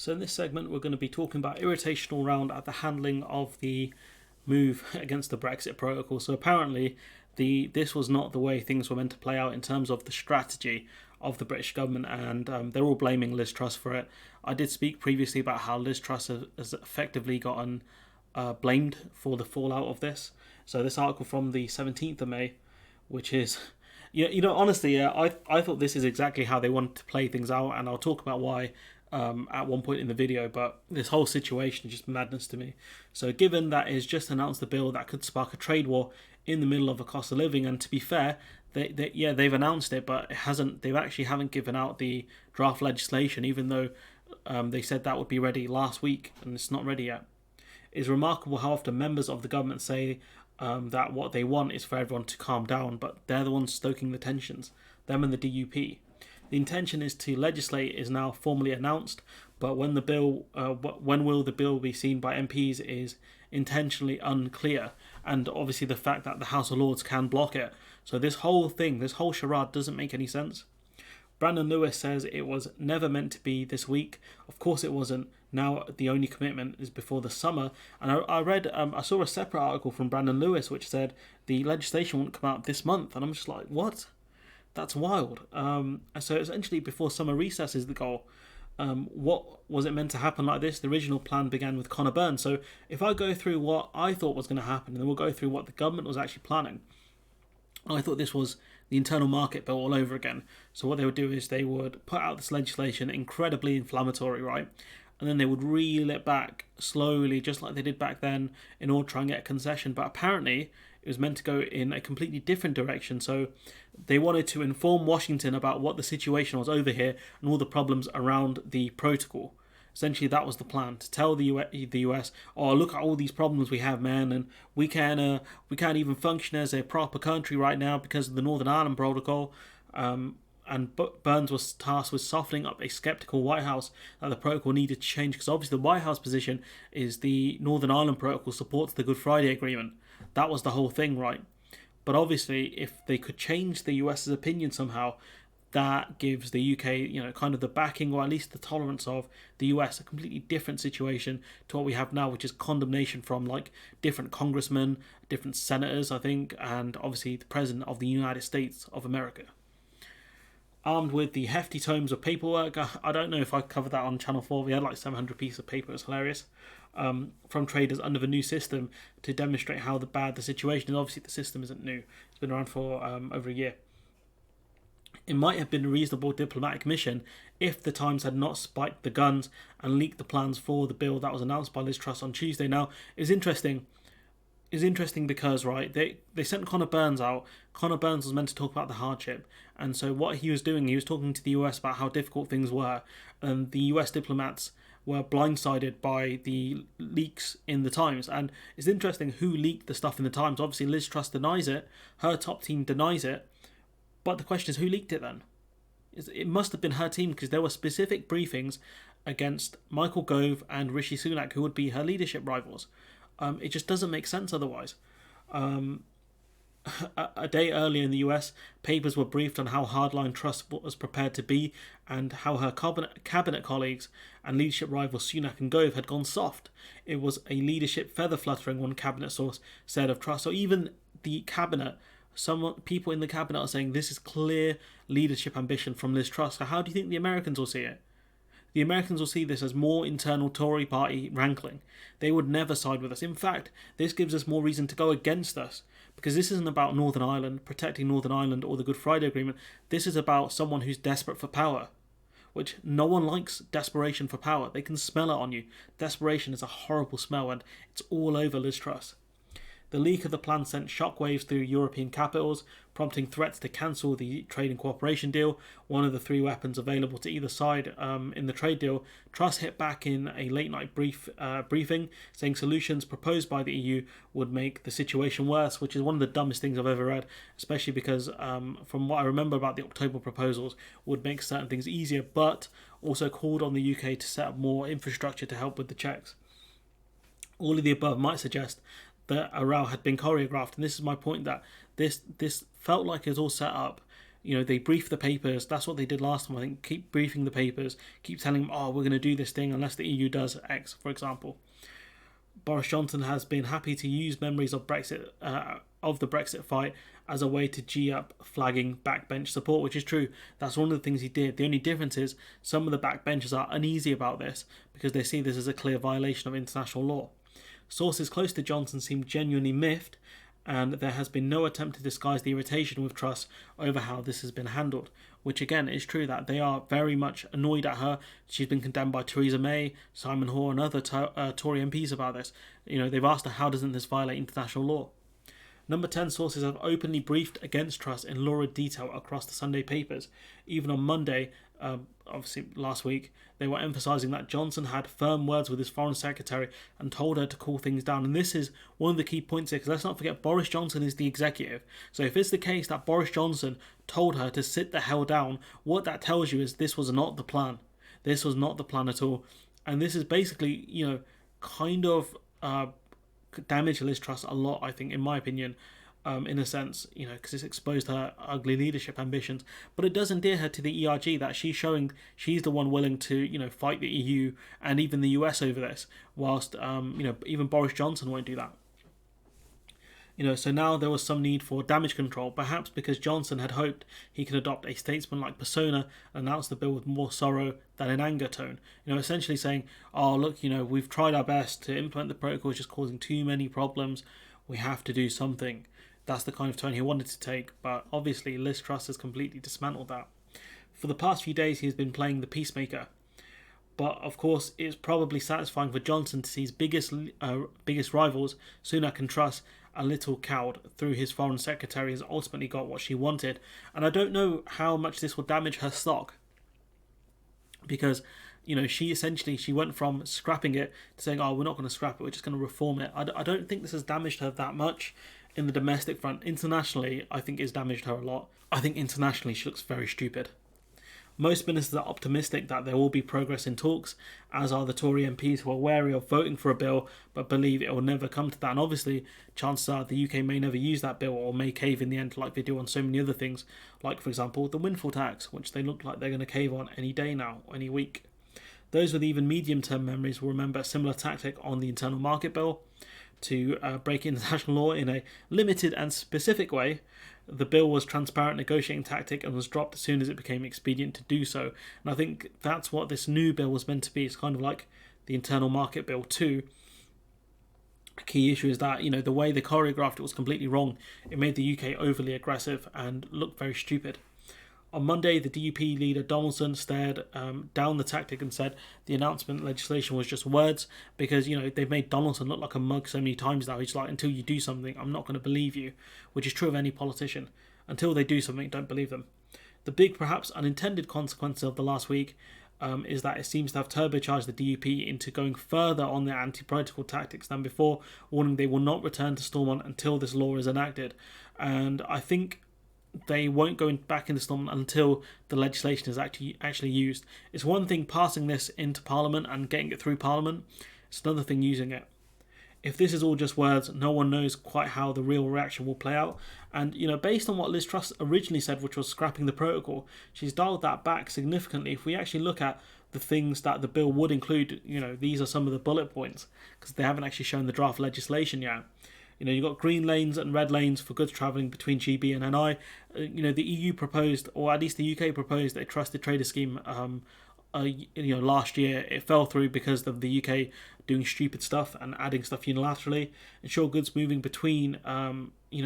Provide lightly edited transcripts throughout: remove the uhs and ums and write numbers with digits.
So in this segment, we're going to be talking about irritation all round at the handling of the move against the Brexit protocol. So apparently, this was not the way things were meant to play out in terms of the strategy of the British government, and they're all blaming Liz Truss for it. I did speak previously about how Liz Truss has effectively gotten blamed for the fallout of this. So this article from the 17th of May, which is, honestly, I thought this is exactly how they wanted to play things out, and I'll talk about why at one point in the video, but this whole situation is just madness to me. So given that it's just announced the bill that could spark a trade war in the middle of a cost of living, and to be fair, they've announced it, but they actually haven't given out the draft legislation, even though they said that would be ready last week, and it's not ready yet. It's remarkable how often members of the government say that what they want is for everyone to calm down, but they're the ones stoking the tensions, them and the DUP. The intention is to legislate is now formally announced, but when will the bill be seen by MPs is intentionally unclear, and obviously the fact that the House of Lords can block it. So this whole charade doesn't make any sense. Brandon Lewis says it was never meant to be this week. Of course it wasn't. Now the only commitment is before the summer. And I saw a separate article from Brandon Lewis which said the legislation won't come out this month, and I'm just like, what? That's wild. So essentially before summer recess is the goal. What was it meant to happen like this? The original plan began with Conor Burns. So if I go through what I thought was going to happen, and then we'll go through what the government was actually planning. I thought this was the internal market bill all over again. So what they would do is they would put out this legislation, incredibly inflammatory, right? And then they would reel it back slowly, just like they did back then, in order to try and get a concession. But apparently it was meant to go in a completely different direction. So they wanted to inform Washington about what the situation was over here and all the problems around the protocol. Essentially, that was the plan, to tell the US, oh, look at all these problems we have, man, and we can't even function as a proper country right now because of the Northern Ireland Protocol. And Burns was tasked with softening up a skeptical White House that the protocol needed to change, because obviously the White House position is the Northern Ireland Protocol supports the Good Friday Agreement. That was the whole thing, right? But obviously, if they could change the US's opinion somehow, that gives the UK, kind of the backing, or at least the tolerance of the US, a completely different situation to what we have now, which is condemnation from like different congressmen, different senators, I think, and obviously the President of the United States of America. Armed with the hefty tomes of paperwork, I don't know if I covered that on Channel 4, we had like 700 pieces of paper, it was hilarious, from traders under the new system to demonstrate how bad the situation is. Obviously the system isn't new, it's been around for over a year. It might have been a reasonable diplomatic mission if the Times had not spiked the guns and leaked the plans for the bill that was announced by Liz Truss on Tuesday. Now, it's interesting because, right, they sent Conor Burns out. Conor Burns was meant to talk about the hardship, and so what he was doing, he was talking to the US about how difficult things were, and the US diplomats were blindsided by the leaks in the Times. And it's interesting who leaked the stuff in the Times. Obviously Liz Truss denies it, her top team denies it, but the question is, who leaked it then? It must have been her team, because there were specific briefings against Michael Gove and Rishi Sunak, who would be her leadership rivals. It just doesn't make sense otherwise. A day earlier in the US, papers were briefed on how hardline Truss was prepared to be, and how her cabinet colleagues and leadership rivals Sunak and Gove had gone soft. It was a leadership feather fluttering, one cabinet source said of Truss. So even the cabinet, people in the cabinet are saying this is clear leadership ambition from Liz Truss. So how do you think the Americans will see it? The Americans will see this as more internal Tory party rankling. They would never side with us. In fact, this gives us more reason to go against us, because this isn't about Northern Ireland, protecting Northern Ireland or the Good Friday Agreement. This is about someone who's desperate for power, which no one likes. Desperation for power. They can smell it on you. Desperation is a horrible smell, and it's all over Liz Truss. The leak of the plan sent shockwaves through European capitals, prompting threats to cancel the trade and cooperation deal, one of the three weapons available to either side in the trade deal. Truss hit back in a late-night briefing, saying solutions proposed by the EU would make the situation worse, which is one of the dumbest things I've ever read, especially because, from what I remember about the October proposals, would make certain things easier, but also called on the UK to set up more infrastructure to help with the checks. All of the above might suggest that a row had been choreographed, and this is my point, that this felt like it was all set up They brief the papers. That's what they did last time. I think keep briefing the papers, keep telling them, oh, we're going to do this thing unless the EU does X, for example. Boris Johnson has been happy to use memories of Brexit, of the Brexit fight, as a way to G up flagging backbench support, which is true. That's one of the things he did. The only difference is some of the backbenchers are uneasy about this because they see this as a clear violation of international law. Sources close to Johnson seem genuinely miffed, and there has been no attempt to disguise the irritation with Truss over how this has been handled, which again is true that they are very much annoyed at her. She's been condemned by Theresa May, Simon Hoare and other Tory MPs about this. They've asked her, how doesn't this violate international law? Number 10 sources have openly briefed against Truss in lurid detail across the Sunday papers. Even on Monday, obviously last week, they were emphasising that Johnson had firm words with his foreign secretary and told her to cool things down. And this is one of the key points here, because let's not forget Boris Johnson is the executive. So if it's the case that Boris Johnson told her to sit the hell down, what that tells you is this was not the plan. This was not the plan at all. And this is basically, kind of damage Liz Truss a lot, I think, in my opinion, in a sense, because it's exposed her ugly leadership ambitions. But it does endear her to the ERG that she's showing she's the one willing to, fight the EU and even the US over this, whilst, even Boris Johnson won't do that. So now there was some need for damage control, perhaps because Johnson had hoped he could adopt a statesman-like persona and announce the bill with more sorrow than an anger tone. Essentially saying, oh, look, we've tried our best to implement the protocol, it's just causing too many problems. We have to do something. That's the kind of tone he wanted to take, but obviously Liz Truss has completely dismantled that. For the past few days, he's been playing the peacemaker. But of course, it's probably satisfying for Johnson to see his biggest rivals, Sunak and Truss, a little cowed through his foreign secretary has ultimately got what she wanted. And I don't know how much this will damage her stock. Because, she went from scrapping it to saying, oh, we're not going to scrap it, we're just going to reform it. I don't think this has damaged her that much in the domestic front. Internationally, I think it's damaged her a lot. I think internationally she looks very stupid. Most ministers are optimistic that there will be progress in talks, as are the Tory MPs who are wary of voting for a bill but believe it will never come to that. And obviously, chances are the UK may never use that bill or may cave in the end like they do on so many other things, like, for example, the windfall tax, which they look like they're going to cave on any day now, any week. Those with even medium-term memories will remember a similar tactic on the internal market bill to break international law in a limited and specific way. The bill was transparent negotiating tactic and was dropped as soon as it became expedient to do so. And I think that's what this new bill was meant to be. It's kind of like the internal market bill too. A key issue is that, the way they choreographed it was completely wrong. It made the UK overly aggressive and looked very stupid. On Monday, the DUP leader Donaldson stared down the tactic and said the announcement legislation was just words because, they've made Donaldson look like a mug so many times now. He's like, until you do something, I'm not going to believe you, which is true of any politician. Until they do something, don't believe them. The big, perhaps unintended consequence of the last week is that it seems to have turbocharged the DUP into going further on their anti-protocol tactics than before, warning they will not return to Stormont until this law is enacted. And I think they won't go back into Stormont until the legislation is actually used. It's one thing passing this into Parliament and getting it through Parliament. It's another thing using it. If this is all just words, no one knows quite how the real reaction will play out. And, based on what Liz Truss originally said, which was scrapping the protocol, she's dialed that back significantly. If we actually look at the things that the bill would include, these are some of the bullet points, because they haven't actually shown the draft legislation yet. You've got green lanes and red lanes for goods travelling between GB and NI. The EU proposed, or at least the UK proposed, a trusted trader scheme last year. It fell through because of the UK doing stupid stuff and adding stuff unilaterally. Ensure goods moving between,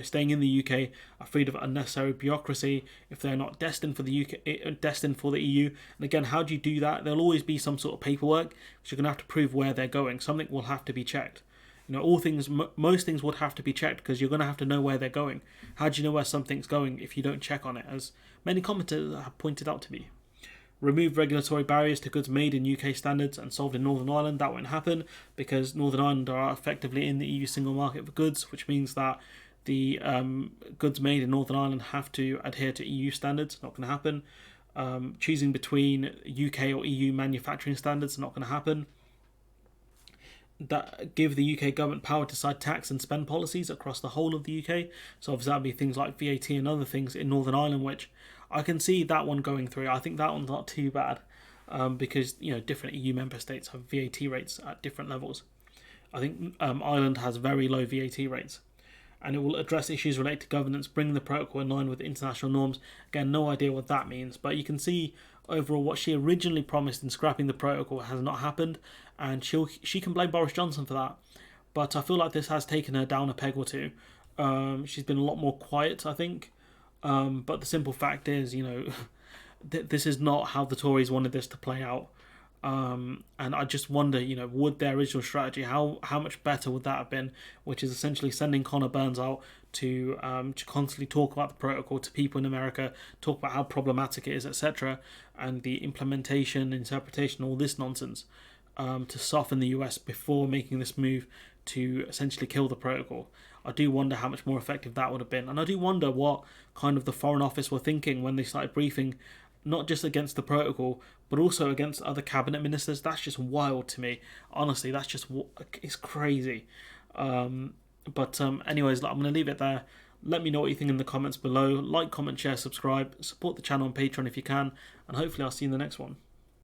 staying in the UK are freed of unnecessary bureaucracy if they're not destined for the UK, destined for the EU. And again, how do you do that? There'll always be some sort of paperwork, because you're going to have to prove where they're going. Something will have to be checked. Most things would have to be checked because you're going to have to know where they're going. How do you know where something's going if you don't check on it, as many commenters have pointed out to me? Remove regulatory barriers to goods made in UK standards and sold in Northern Ireland. That won't happen because Northern Ireland are effectively in the EU single market for goods, which means that the goods made in Northern Ireland have to adhere to EU standards. Not going to happen. Choosing between UK or EU manufacturing standards, not going to happen. That give the UK government power to decide tax and spend policies across the whole of the UK. So obviously that would be things like VAT and other things in Northern Ireland, which I can see that one going through. I think that one's not too bad, because different EU member states have VAT rates at different levels. I think Ireland has very low VAT rates, and it will address issues related to governance, bring the protocol in line with international norms. Again, no idea what that means, but you can see overall what she originally promised in scrapping the protocol has not happened, and she can blame Boris Johnson for that. But I feel like this has taken her down a peg or two. She's been a lot more quiet, I think. But the simple fact is, this is not how the Tories wanted this to play out. And I just wonder, would their original strategy, how much better would that have been? Which is essentially sending Conor Burns out to constantly talk about the protocol to people in America, talk about how problematic it is, etc., and the implementation, interpretation, all this nonsense, to soften the US before making this move to essentially kill the protocol. I do wonder how much more effective that would have been. And I do wonder what kind of the Foreign Office were thinking when they started briefing, not just against the protocol, but also against other cabinet ministers. That's just wild to me. Honestly, it's crazy. Anyways, I'm going to leave it there. Let me know what you think in the comments below. Like, comment, share, subscribe. Support the channel on Patreon if you can. And hopefully I'll see you in the next one.